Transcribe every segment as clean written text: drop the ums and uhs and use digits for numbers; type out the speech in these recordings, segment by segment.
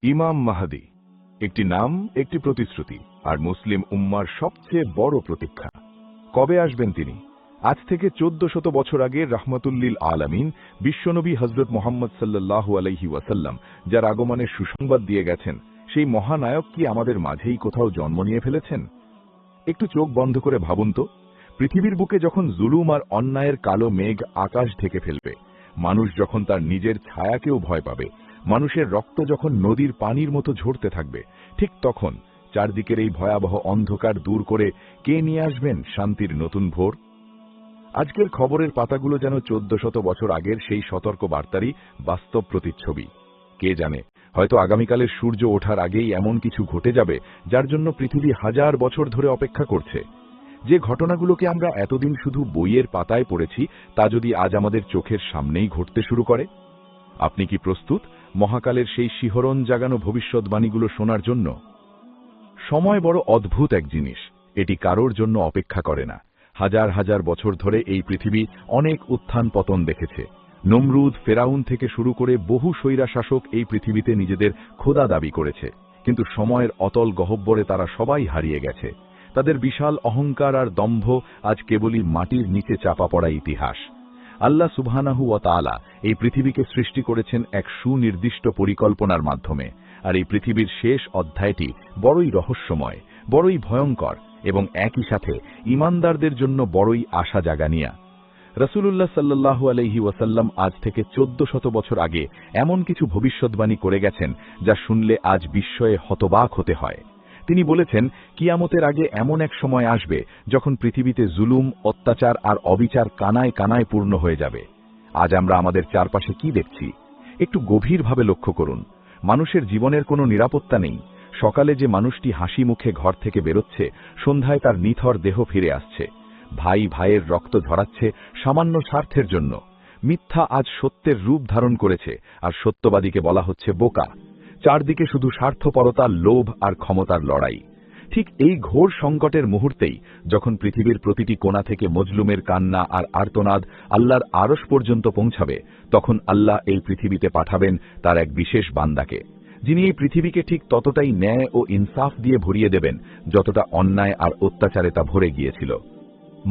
ইমাম মাহদী একটি নাম, একটি প্রতিশ্রুতি, আর মুসলিম উম্মার সবচেয়ে বড় প্রতীক্ষা। কবে আসবেন তিনি? আজ থেকে 1400 বছর আগে রাহমাতুল্লিল আলামিন বিশ্বনবী হযরত মুহাম্মদ সাল্লাল্লাহু আলাইহি ওয়াসাল্লাম যার আগমনের সুসংবাদ দিয়ে গেছেন, সেই মহানায়ক কি আমাদের মাঝেই কোথাও জন্ম নিয়ে ফেলেছেন? একটু চোখ বন্ধ করে ভাবুন তো, পৃথিবীর বুকে যখন জুলুম আর অন্যায়ের কালো মেঘ আকাশ ঢেকে ফেলবে, মানুষ যখন তার নিজের ছায়াকেও ভয় পাবে, মানুষের রক্ত যখন নদীর পানির মতো ঝরতে থাকবে, ঠিক তখন চারদিকের এই ভয়াবহ অন্ধকার দূর করে কে নিয়ে আসবেন শান্তির নতুন ভোর? আজকের খবরের পাতাগুলো যেন 1400 বছর আগের সেই সতর্ক বার্তারই বাস্তব প্রতিচ্ছবি। কে জানে, হয়তো আগামীকালের সূর্য ওঠার আগেই এমন কিছু ঘটে যাবে যার জন্য পৃথিবী হাজার বছর ধরে অপেক্ষা করছে। যে ঘটনাগুলোকে আমরা এতদিন শুধু বইয়ের পাতায় পড়েছি, তা যদি আজ আমাদের চোখের সামনেই ঘটতে শুরু করে। আপনি কি প্রস্তুত মহাকালের সেই শিহরণ জাগানো ভবিষ্যৎবাণীগুলো শোনার জন্য? সময় বড় অদ্ভুত এক জিনিস, এটি কারোর জন্য অপেক্ষা করে না। হাজার হাজার বছর ধরে এই পৃথিবী অনেক উত্থান পতন দেখেছে। নমরুদ, ফেরাউন থেকে শুরু করে বহু স্বৈরা শাসক এই পৃথিবীতে নিজেদের খোদা দাবি করেছে, কিন্তু সময়ের অতল গহ্বরে তারা সবাই হারিয়ে গেছে। তাদের বিশাল অহংকার আর দম্ভ আজ কেবলই মাটির নিচে চাপা পড়া ইতিহাস। আল্লাহ সুবহানাহু ওয়া তাআলা এই পৃথিবীকে সৃষ্টি করেছেন এক সুনির্দিষ্ট পরিকল্পনার মাধ্যমে, আর এই পৃথিবীর শেষ অধ্যায়টি বড়ই রহস্যময়, বড়ই ভয়ঙ্কর এবং একই সাথে ঈমানদারদের জন্য বড়ই আশা জাগানিয়া। রাসূলুল্লাহ সাল্লাল্লাহু আলাইহি ওয়াসাল্লাম আজ থেকে 1400 বছর আগে এমন কিছু ভবিষ্যদ্বাণী করে গেছেন যা শুনলে আজ বিস্ময়ে হতবাক হতে হয়। তিনি বলেছেন, কিয়ামতের আগে এমন এক সময় আসবে যখন পৃথিবীতে জুলুম, অত্যাচার আর অবিচার কানায় কানায় পূর্ণ হয়ে যাবে। আজ আমরা আমাদের চারপাশে কি দেখছি? একটু গভীরভাবে লক্ষ্য করুন। মানুষের জীবনের কোনো নিরাপত্তা নেই। সকালে যে মানুষটি হাসি মুখে ঘর থেকে বেরোচ্ছে, সন্ধ্যায় তার নিথর দেহ ফিরে আসছে। ভাই ভাইয়ের রক্ত ঝরাচ্ছে সামান্য স্বার্থের জন্য। মিথ্যা আজ সত্যের রূপ ধারণ করেছে, আর সত্যবাদীকে বলা হচ্ছে বোকা। চারদিকে শুধু স্বার্থপরতা, লোভ আর ক্ষমতার লড়াই। ঠিক এই ঘোর সংকটের মুহূর্তেই যখন পৃথিবীর প্রতিটি কোণা থেকে মজলুমের কান্না আর আর্তনাদ আল্লাহর আরশ পর্যন্ত পৌঁছাবে, তখন আল্লাহ এই পৃথিবীতে পাঠাবেন তার এক বিশেষ বান্দাকে, যিনি এই পৃথিবীকে ঠিক ততটাই ন্যায় ও ইনসাফ দিয়ে ভরিয়ে দেবেন যতটা অন্যায় আর অত্যাচারে তা ভরে গিয়েছিল।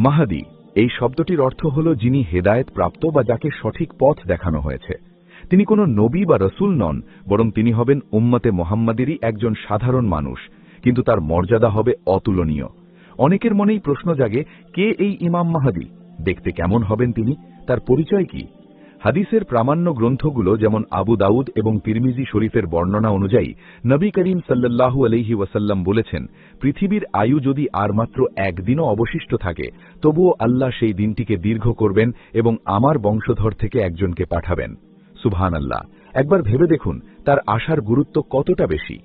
মাহদী এই শব্দটির অর্থ হল যিনি হেদায়েত প্রাপ্ত বা যাকে সঠিক পথ দেখানো হয়েছে। তিনি কোনো নবী বা রসুল নন, বরং তিনি হবেন উম্মতে মুহাম্মাদেরই একজন সাধারণ মানুষ, কিন্তু তার মর্যাদা হবে অতুলনীয়। অনেকের মনেই প্রশ্ন জাগে, কে এই ইমাম মাহদী? দেখতে কেমন হবেন তিনি? তার পরিচয় কি? হাদিসের প্রামাণ্য গ্রন্থগুলো যেমন আবু দাউদ এবং তিরমিজি শরীফের বর্ণনা অনুযায়ী নবী করিম সাল্লাল্লাহু আলাইহি ওয়াসাল্লাম বলেছেন, পৃথিবীর আয়ু যদি আর মাত্র একদিনও অবশিষ্ট থাকে, তবুও আল্লাহ সেই দিনটিকে দীর্ঘ করবেন এবং আমার বংশধর থেকে একজনকে পাঠাবেন। সুবহানাল্লাহ! একবার ভেবে দেখুন তার আশার গুরুত্ব কতটা বেশি।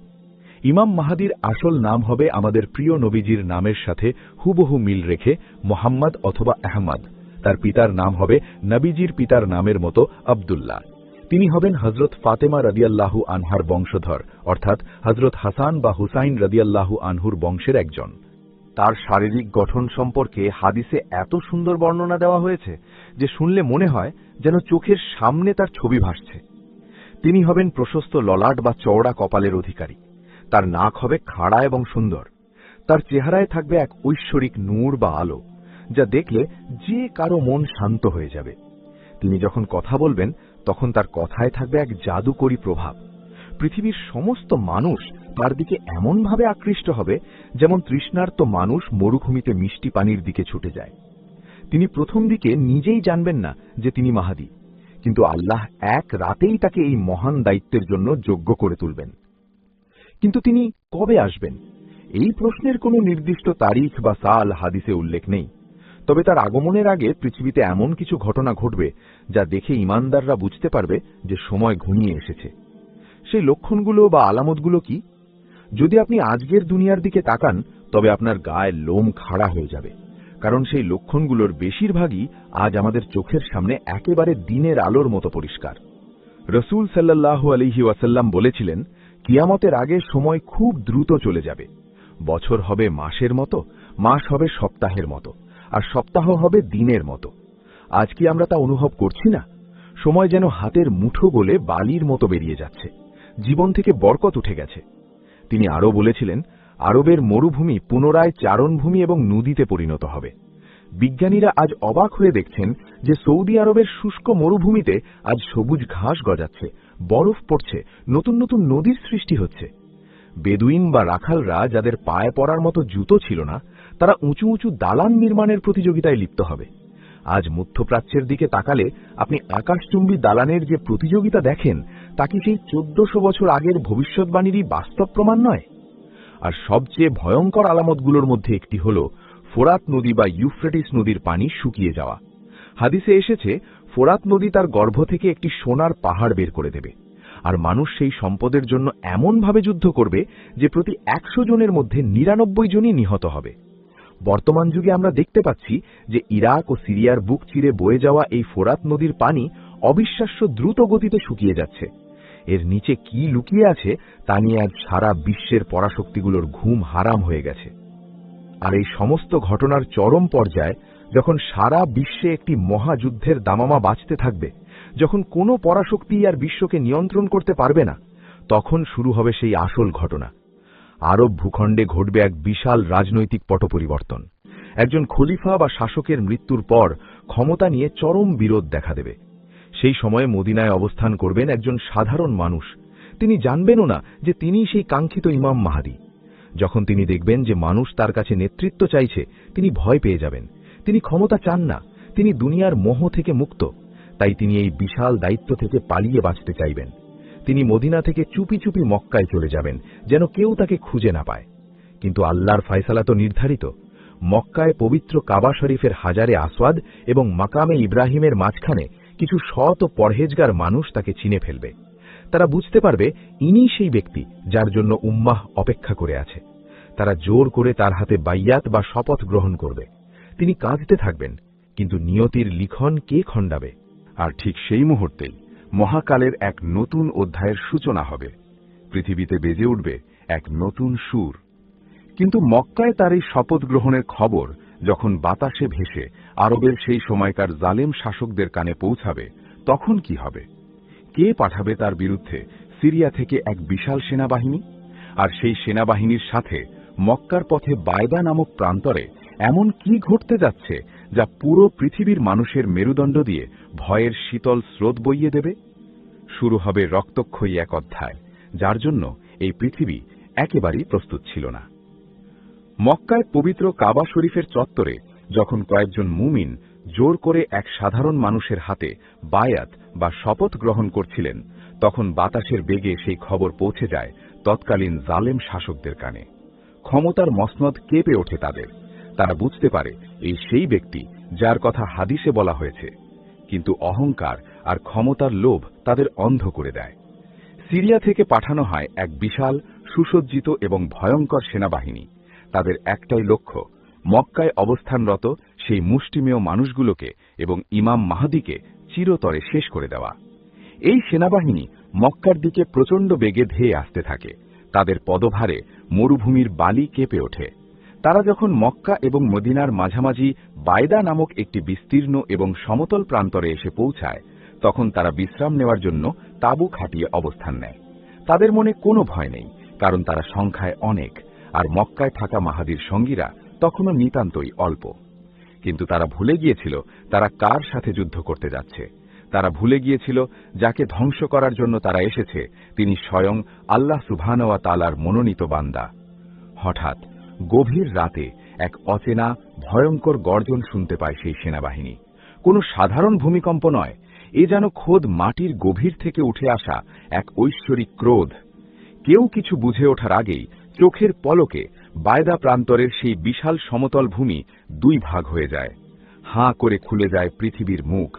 ইমাম মাহদীর আসল নাম হবে আমাদের প্রিয় নবীজির নামের সাথে হুবহু মিল রেখে মুহাম্মদ অথবা আহমদ। তার পিতার নাম হবে নবীজির পিতার নামের মতো আব্দুল্লাহ। তিনি হবেন হযরত ফাতেমা রাদিয়াল্লাহু আনহার বংশধর, অর্থাৎ হযরত হাসান বা হুসাইন রাদিয়াল্লাহু আনহুর বংশের একজন। তার শারীরিক গঠন সম্পর্কে হাদিসে এত সুন্দর বর্ণনা দেওয়া হয়েছে যে শুনলে মনে হয় যেন চোখের সামনে তার ছবি ভাসছে। তিনি হবেন প্রশস্ত ললাট বা চওড়া কপালের অধিকারী। তার নাক হবে খাড়া এবং সুন্দর। তার চেহারায় থাকবে এক ঐশ্বরিক নূর বা আলো, যা দেখলে যে কারো মন শান্ত হয়ে যাবে। তিনি যখন কথা বলবেন তখন তার কথায় থাকবে এক জাদুকরী প্রভাব। পৃথিবীর সমস্ত মানুষ তার দিকে এমনভাবে আকৃষ্ট হবে যেমন তৃষ্ণার্ত মানুষ মরুভূমিতে মিষ্টি পানির দিকে ছুটে যায়। তিনি প্রথম দিকে নিজেই জানবেন না যে তিনি মাহদী, কিন্তু আল্লাহ এক রাতেই তাকে এই মহান দায়িত্বের জন্য যোগ্য করে তুলবেন। কিন্তু তিনি কবে আসবেন? এই প্রশ্নের কোনো নির্দিষ্ট তারিখ বা সাল হাদিসে উল্লেখ নেই। তবে তার আগমনের আগে পৃথিবীতে এমন কিছু ঘটনা ঘটবে যা দেখে ঈমানদাররা বুঝতে পারবে যে সময় ঘনিয়ে এসেছে। সেই লক্ষণগুলো বা আলামতগুলো কি? যদি আপনি আজকের দুনিয়ার দিকে তাকান, তবে আপনার গায়ের লোম খাড়া হয়ে যাবে, কারণ সেই লক্ষণগুলোর বেশিরভাগই আজ আমাদের চোখের সামনে একেবারে দিনের আলোর মতো পরিষ্কার। রাসূল সাল্লাল্লাহু আলাইহি ওয়াসাল্লাম বলেছিলেন, কিয়ামতের আগে সময় খুব দ্রুত চলে যাবে। বছর হবে মাসের মতো, মাস হবে সপ্তাহের মতো, আর সপ্তাহ হবে দিনের মতো। আজ কি আমরা তা অনুভব করছি না? সময় যেন হাতের মুঠো গলে বালির মতো বেরিয়ে যাচ্ছে। জীবন থেকে বরকত উঠে গেছে। তিনি আরও বলেছিলেন, আরবের মরুভূমি পুনরায় চারণভূমি এবং নদীতে পরিণত হবে। বিজ্ঞানীরা আজ অবাক হয়ে দেখছেন যে সৌদি আরবের শুষ্ক মরুভূমিতে আজ সবুজ ঘাস গজাচ্ছে, বরফ পড়ছে, নতুন নতুন নদীর সৃষ্টি হচ্ছে। বেদুইন বা রাখালরা যাদের পায়ে পড়ার মতো জুতো ছিল না, তারা উঁচু উঁচু দালান নির্মাণের প্রতিযোগিতায় লিপ্ত হবে। আজ মধ্যপ্রাচ্যের দিকে তাকালে আপনি আকাশচুম্বী দালানের যে প্রতিযোগিতা দেখেন, তা কি সেই 1400 বছর আগের ভবিষ্যৎবাণীরই বাস্তব প্রমাণ নয়? আর সবচেয়ে ভয়ঙ্কর আলামতগুলোর মধ্যে একটি হল ফোরাত নদী বা ইউফ্রেটিস নদীর পানি শুকিয়ে যাওয়া। হাদিসে এসেছে, ফোরাত নদী তার গর্ভ থেকে একটি সোনার পাহাড় বের করে দেবে, আর মানুষ সেই সম্পদের জন্য এমনভাবে যুদ্ধ করবে যে প্রতি 100 জনের মধ্যে 99 জনই নিহত হবে। বর্তমান যুগে আমরা দেখতে পাচ্ছি যে ইরাক ও সিরিয়ার বুক চিরে বয়ে যাওয়া এই ফোরাত নদীর পানি অবিশ্বাস্য দ্রুত গতিতে শুকিয়ে যাচ্ছে। এর নিচে কি লুকিয়ে আছে তা নিয়ে আজ সারা বিশ্বের পরাশক্তিগুলোর ঘুম হারাম হয়ে গেছে। আর এই সমস্ত ঘটনার চরম পর্যায়ে যখন সারা বিশ্বে একটি মহাযুদ্ধের দামামা বাজতে থাকবে, যখন কোনো পরাশক্তি আর বিশ্বকে নিয়ন্ত্রণ করতে পারবে না, তখন শুরু হবে সেই আসল ঘটনা। আরব ভূখণ্ডে ঘটবে এক বিশাল রাজনৈতিক পট পরিবর্তন। একজন খলিফা বা শাসকের মৃত্যুর পর ক্ষমতা নিয়ে চরম বিরোধ দেখা দেবে। সেই সময়ে মদিনায় অবস্থান করবেন একজন সাধারণ মানুষ। তিনি জানবেনও না যে তিনিই সেই কাঙ্ক্ষিত ইমাম মাহদী। যখন তিনি দেখবেন যে মানুষ তার কাছে নেতৃত্ব চাইছে, তিনি ভয় পেয়ে যাবেন। তিনি ক্ষমতা চান না, তিনি দুনিয়ার মোহ থেকে মুক্ত। তাই তিনি এই বিশাল দায়িত্ব থেকে পালিয়ে বাঁচতে চাইবেন। তিনি মদিনা থেকে চুপি চুপি মক্কায় চলে যাবেন, যেন কেউ তাকে খুঁজে না পায়। কিন্তু আল্লাহর ফয়সালা তো নির্ধারিত। মক্কায় পবিত্র কাবা শরীফের হাজারে আসওয়াদ এবং মাকামে ইব্রাহিমের মাঝখানে কিছু শত পরহেজগার মানুষ তাকে চিনে ফেলবে। তারা বুঝতে পারবে ইনি সেই ব্যক্তি যার জন্য উম্মাহ অপেক্ষা করে আছে। তারা জোর করে তার হাতে বাইয়াত বা শপথ গ্রহণ করবে। তিনি কাঁদতে থাকবেন, কিন্তু নিয়তির লিখন কে খণ্ডাবে? আর ঠিক সেই মুহূর্তেই মহাকালের এক নতুন অধ্যায়ের সূচনা হবে। পৃথিবীতে বেজে উঠবে এক নতুন সুর। কিন্তু মক্কায় তার এই শপথ গ্রহণের খবর যখন বাতাসে ভেসে আরবের সেই সময়কার জালেম শাসকদের কানে পৌঁছাবে, তখন কি হবে? কে পাঠাবে তার বিরুদ্ধে সিরিয়া থেকে এক বিশাল সেনাবাহিনী? আর সেই সেনাবাহিনীর সাথে মক্কার পথে বায়দা নামক প্রান্তরে এমন কি ঘটতে যাচ্ছে যা পুরো পৃথিবীর মানুষের মেরুদণ্ড দিয়ে ভয়ের শীতল স্রোত বইয়ে দেবে? শুরু হবে রক্তক্ষয়ী এক অধ্যায়, যার জন্য এই পৃথিবী একেবারেই প্রস্তুত ছিল না। মক্কায় পবিত্র কাবা শরীফের চত্বরে যখন কয়েকজন মুমিন জোর করে এক সাধারণ মানুষের হাতে বায়াত বা শপথ গ্রহণ করছিলেন, তখন বাতাসের বেগে সেই খবর পৌঁছে যায় তৎকালীন জালেম শাসকদের কানে। ক্ষমতার মসনদ কেঁপে ওঠে তাদের। তারা বুঝতে পারে এই সেই ব্যক্তি যার কথা হাদিসে বলা হয়েছে। কিন্তু অহংকার আর ক্ষমতার লোভ তাদের অন্ধ করে দেয়। সিরিয়া থেকে পাঠানো হয় এক বিশাল সুসজ্জিত এবং ভয়ঙ্কর সেনাবাহিনী। তাদের একটাই লক্ষ্য, মক্কায় অবস্থানরত সেই মুষ্টিমেয় মানুষগুলোকে এবং ইমাম মাহদীকে চিরতরে শেষ করে দেওয়া। এই সেনাবাহিনী মক্কার দিকে প্রচণ্ড বেগে ধেয়ে আসতে থাকে। তাদের পদভারে মরুভূমির বালি কেঁপে ওঠে। তারা যখন মক্কা এবং মদিনার মাঝামাঝি বায়দা নামক একটি বিস্তীর্ণ এবং সমতল প্রান্তরে এসে পৌঁছায়, তখন তারা বিশ্রাম নেওয়ার জন্য তাঁবু খাটিয়ে অবস্থান নেয়। তাদের মনে কোনো ভয় নেই, কারণ তারা সংখ্যায় অনেক, আর মক্কায় থাকা মাহাদীর সঙ্গীরা তখনও নিতান্তই অল্প। কিন্তু তারা ভুলে গিয়েছিল তারা কার সাথে যুদ্ধ করতে যাচ্ছে। তারা ভুলে গিয়েছিল যাকে ধ্বংস করার জন্য তারা এসেছে তিনি স্বয়ং আল্লাহ সুবহানাহু ওয়া তাআলার মনোনীত বান্দা। হঠাৎ গভীর রাতে এক অচেনা ভয়ঙ্কর গর্জন শুনতে পায় সেই সেনাবাহিনী। কোনো সাধারণ ভূমিকম্প নয়, এ যেন খোদ মাটির গভীর থেকে উঠে আসা এক ঐশ্বরিক ক্রোধ। কেউ কিছু বুঝে ওঠার আগেই চোখের পলকে বায়দা প্রান্তরের সেই বিশাল সমতল ভূমি দুই ভাগ হয়ে যায়। হাঁ করে খুলে যায় পৃথিবীর মুখ।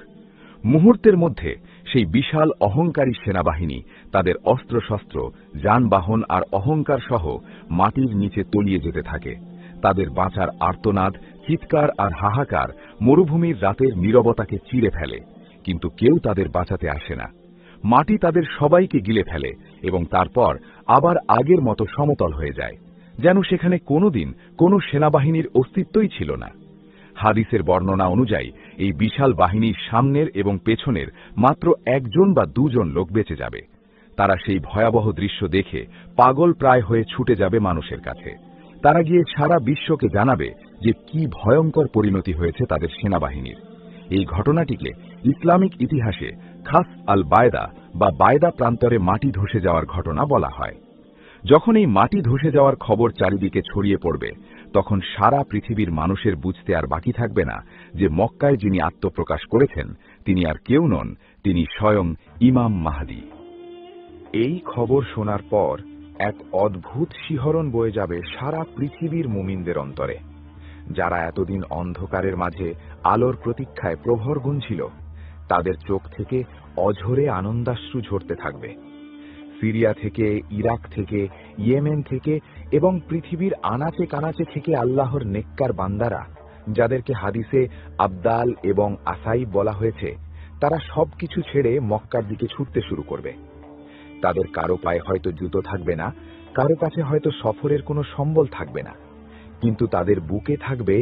মুহূর্তের মধ্যে সেই বিশাল অহংকারী সেনাবাহিনী তাদের অস্ত্রশস্ত্র, যানবাহন আর অহংকার সহ মাটির নিচে তলিয়ে যেতে থাকে। তাদের বাঁচার আর্তনাদ, চিৎকার আর হাহাকার মরুভূমির রাতের নীরবতাকে চিরে ফেলে, কিন্তু কেউ তাদের বাঁচাতে আসে না। মাটি তাদের সবাইকে গিলে ফেলে এবং তারপর আবার আগের মতো সমতল হয়ে যায়, যেন সেখানে কোনোদিন কোনো সেনাবাহিনীর অস্তিত্বই ছিল না। হাদিসের বর্ণনা অনুযায়ী এই বিশাল বাহিনীর সামনের এবং পেছনের মাত্র একজন বা দুজন লোক বেঁচে যাবে। তারা সেই ভয়াবহ দৃশ্য দেখে পাগল প্রায় হয়ে ছুটে যাবে মানুষের কাছে। তারা গিয়ে সারা বিশ্বকে জানাবে যে কি ভয়ঙ্কর পরিণতি হয়েছে তাদের সেনাবাহিনীর। এই ঘটনাটিকে ইসলামিক ইতিহাসে খাস আল বায়দা বা বায়দা প্রান্তরে মাটি ধসে যাওয়ার ঘটনা বলা হয়। যখন এই মাটি ধসে যাওয়ার খবর চারিদিকে ছড়িয়ে পড়বে, তখন সারা পৃথিবীর মানুষের বুঝতে আর বাকি থাকবে না যে মক্কায় যিনি আত্মপ্রকাশ করেছেন তিনি আর কেউ নন, তিনি স্বয়ং ইমাম মাহদী। এই খবর শোনার পর এক অদ্ভুত শিহরণ বয়ে যাবে সারা পৃথিবীর মুমিনদের অন্তরে। যারা এতদিন অন্ধকারের মাঝে আলোর প্রতীক্ষায় প্রহর গুনছিল, তাদের চোখ থেকে অঝরে আনন্দাশ্রু ঝরতে থাকবে। সিরিয়া থেকে, ইরাক থেকে, ইয়েমেন থেকে এবং পৃথিবীর আনাচে কানাচে থেকে আল্লাহর নেককার বান্দারা, যাদেরকে হাদিসে আবদাল এবং আসাইব বলা হয়েছে, তারা সবকিছু ছেড়ে মক্কার দিকে ছুটতে শুরু করবে। তাদের কারো পায়ে হয়তো জুতো থাকবে না, কারো কাছে হয়তো সফরের কোনো সম্বল থাকবে না, কিন্তু তাদের বুকে থাকবে